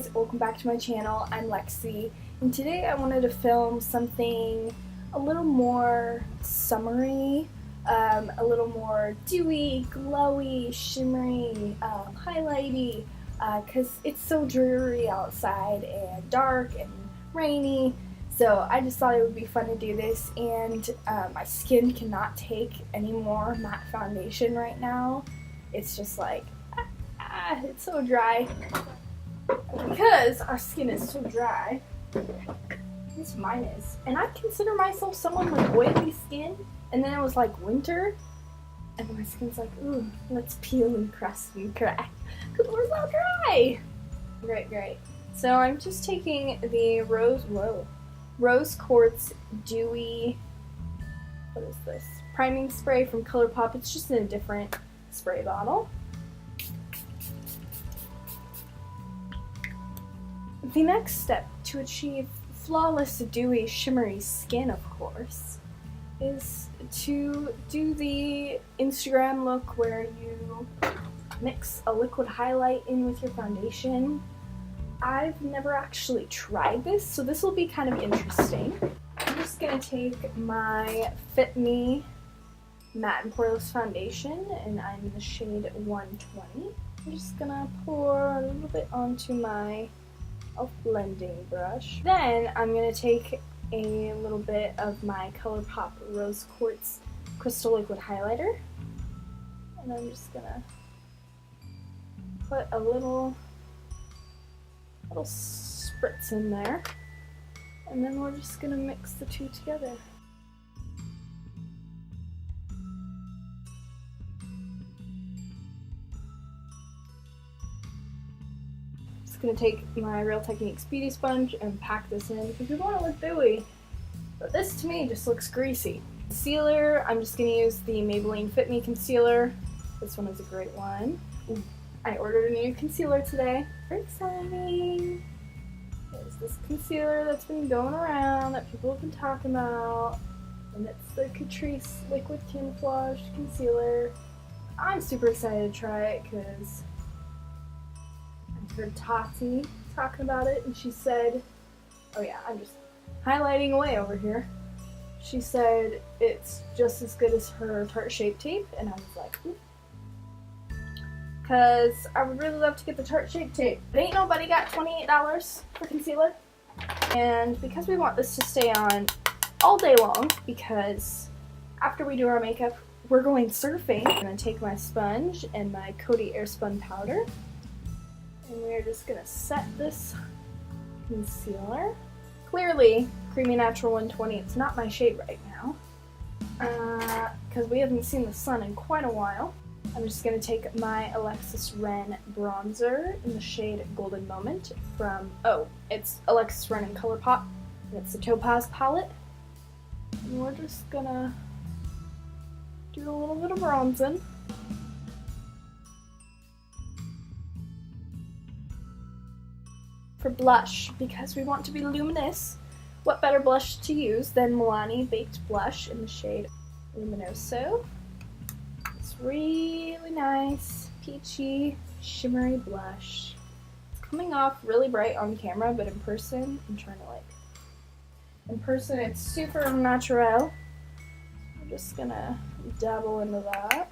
guys, welcome back to my channel. I'm Lexi, and today I wanted to film something a little more summery, a little more dewy, glowy, shimmery, highlighty, because it's so dreary outside and dark and rainy. So I just thought it would be fun to do this, and my skin cannot take any more matte foundation right now. It's just like, it's so dry. Because our skin is so dry, at least mine is, and I consider myself someone with oily skin, and then it was like winter, and my skin's like, ooh, let's peel and crust and crack, because we're so dry. Great. So I'm just taking the Rose Quartz Dewy, what is this, priming spray from ColourPop. It's just in a different spray bottle. The next step to achieve flawless, dewy, shimmery skin, of course, is to do the Instagram look where you mix a liquid highlight in with your foundation. I've never actually tried this, so this will be kind of interesting. I'm just going to take my Fit Me Matte and Poreless Foundation, and I'm in the shade 120. I'm just going to pour a little bit onto my blending brush. Then I'm going to take a little bit of my ColourPop Rose Quartz Crystal Liquid Highlighter, and I'm just going to put a little spritz in there, and then we're just going to mix the two together. Going to take my Real Techniques beauty sponge and pack this in because we want it to look dewy, but this to me just looks greasy. Concealer, I'm just going to use the Maybelline Fit Me concealer. This one is a great one. Ooh, I ordered a new concealer today. Very exciting. There's this concealer that's been going around that people have been talking about, and it's the Catrice Liquid Camouflage Concealer. I'm super excited to try it because heard Tati talking about it, and she said, oh yeah, I'm just highlighting away over here. She said it's just as good as her Tarte Shape Tape, and I was like, ooh. Because I would really love to get the Tarte Shape Tape. But ain't nobody got $28 for concealer. And because we want this to stay on all day long, because after we do our makeup, we're going surfing. I'm going to take my sponge and my Coty Airspun powder, and we're just going to set this concealer. Clearly, Creamy Natural 120, it's not my shade right now, because we haven't seen the sun in quite a while. I'm just going to take my Alexis Ren bronzer in the shade Golden Moment from, it's Alexis Ren in ColourPop, and it's the Topaz palette. And we're just going to do a little bit of bronzing. For blush, because we want to be luminous, what better blush to use than Milani Baked Blush in the shade Luminoso. It's really nice, peachy, shimmery blush. It's coming off really bright on camera, but in person, in person it's super natural. I'm just gonna dabble into that.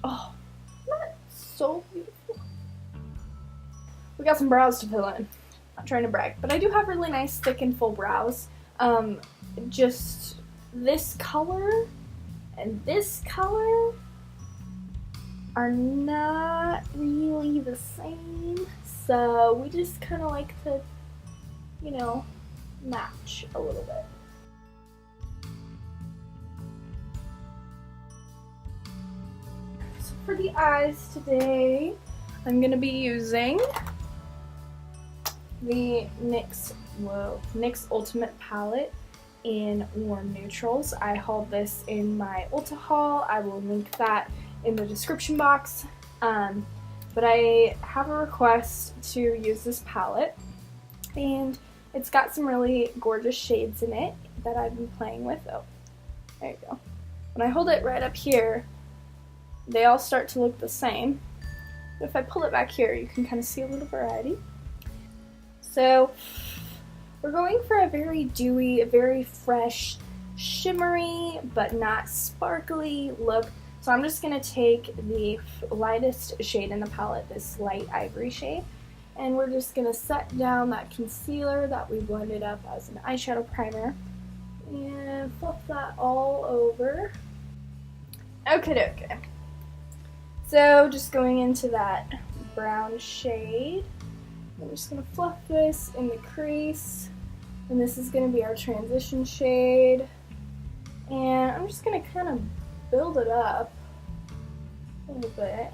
Oh, isn't that so beautiful? We got some brows to fill in. Not trying to brag, but I do have really nice, thick and full brows. Just this color and this color are not really the same, so we just kind of like to, you know, match a little bit. So for the eyes today, I'm going to be using the NYX Ultimate Palette in Warm Neutrals. I hauled this in my Ulta haul. I will link that in the description box. But I have a request to use this palette, and it's got some really gorgeous shades in it that I've been playing with. Oh, there you go. When I hold it right up here, they all start to look the same. If I pull it back here, you can kind of see a little variety. So we're going for a very dewy, a very fresh, shimmery, but not sparkly look. So I'm just going to take the lightest shade in the palette, this light ivory shade, and we're just going to set down that concealer that we blended up as an eyeshadow primer and fluff that all over. Okay. So just going into that brown shade, I'm just going to fluff this in the crease, and this is going to be our transition shade, and I'm just going to kind of build it up a little bit.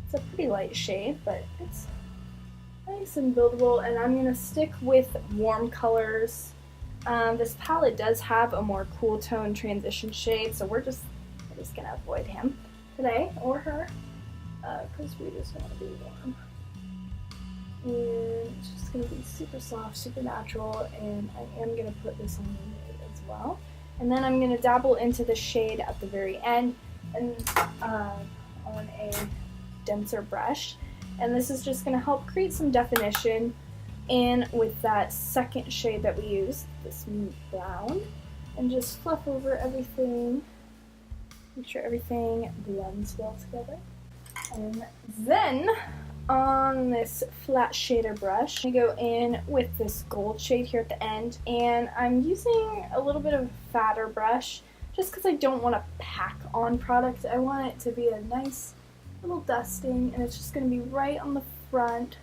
It's a pretty light shade, but it's nice and buildable, and I'm going to stick with warm colors. This palette does have a more cool tone transition shade, so we're just going to avoid him today, or her, because we just want to be warm. And it's just going to be super soft, super natural, and I am going to put this on the lid as well. And then I'm going to dabble into the shade at the very end and on a denser brush. And this is just going to help create some definition. And with that second shade that we used, this brown, and just fluff over everything. Make sure everything blends well together. And then on this flat shader brush, I go in with this gold shade here at the end, and I'm using a little bit of a fatter brush just because I don't want to pack on product. I want it to be a nice little dusting, and it's just going to be right on the front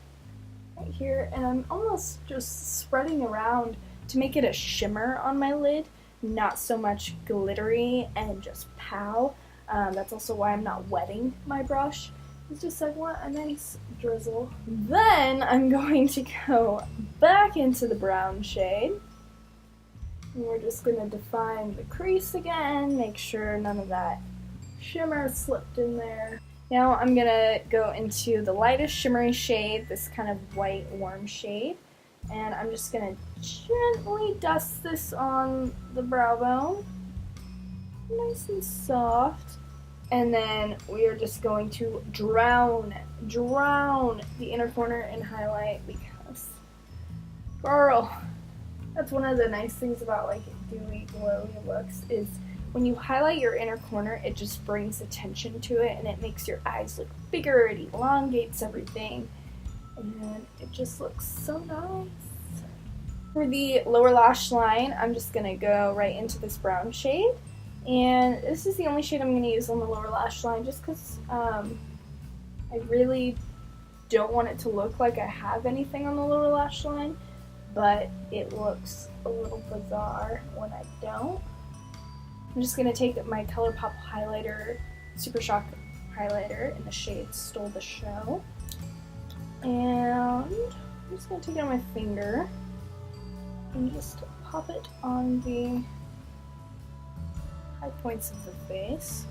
right here, and I'm almost just spreading around to make it a shimmer on my lid, not so much glittery and just pow. That's also why I'm not wetting my brush. It's just I want a nice drizzle. Then I'm going to go back into the brown shade. And we're just going to define the crease again, make sure none of that shimmer slipped in there. Now I'm going to go into the lightest shimmery shade, this kind of white warm shade. And I'm just going to gently dust this on the brow bone. Nice and soft. And then we are just going to drown the inner corner in highlight because, girl, that's one of the nice things about like dewy, glowy looks is when you highlight your inner corner, it just brings attention to it and it makes your eyes look bigger, it elongates everything, and it just looks so nice. For the lower lash line, I'm just going to go right into this brown shade. And this is the only shade I'm going to use on the lower lash line just because I really don't want it to look like I have anything on the lower lash line, but it looks a little bizarre when I don't. I'm just going to take my ColourPop highlighter, Super Shock highlighter in the shade Stole the Show, and I'm just going to take it on my finger and just pop it on the high points of the face.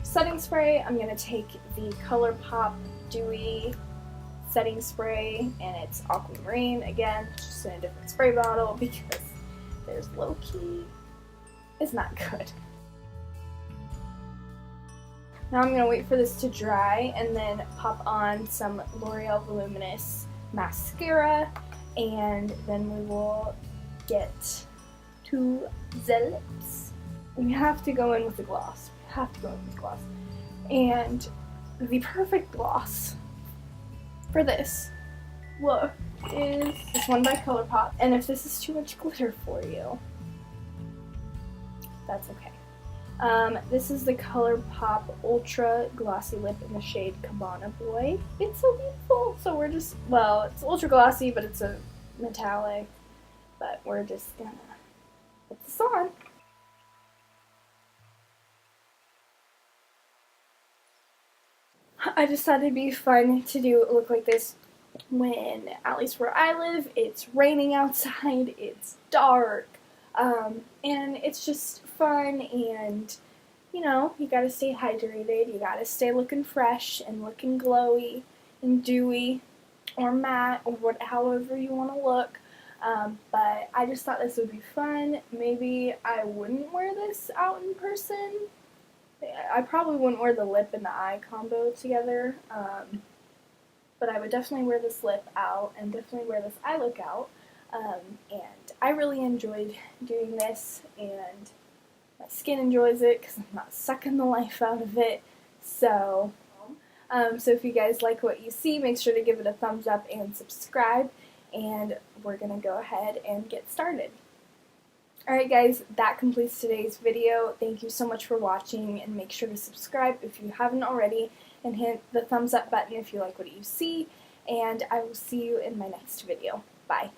Setting spray, I'm going to take the ColourPop Dewy setting spray, and it's aquamarine again, just in a different spray bottle because there's low-key is not good. Now I'm going to wait for this to dry and then pop on some L'Oreal Voluminous mascara, and then we will get to the lips. We have to go in with the gloss. And the perfect gloss for this look is this one by ColourPop. And if this is too much glitter for you, that's okay. This is the ColourPop Ultra Glossy Lip in the shade Cabana Boy. It's so beautiful. So we're just, well, it's ultra glossy, but it's a metallic. But we're just gonna put this on. I just thought it'd be fun to do a look like this when, at least where I live, it's raining outside, it's dark, and it's just fun, and you know, you gotta stay hydrated, you gotta stay looking fresh and looking glowy and dewy or matte or however you want to look. but I just thought this would be fun. Maybe I wouldn't wear this out in person. I probably wouldn't wear the lip and the eye combo together, but I would definitely wear this lip out and definitely wear this eye look out. And I really enjoyed doing this, and my skin enjoys it because I'm not sucking the life out of it. So if you guys like what you see, make sure to give it a thumbs up and subscribe, and we're going to go ahead and get started. Alright guys, that completes today's video. Thank you so much for watching, and make sure to subscribe if you haven't already, and hit the thumbs up button if you like what you see, and I will see you in my next video. Bye.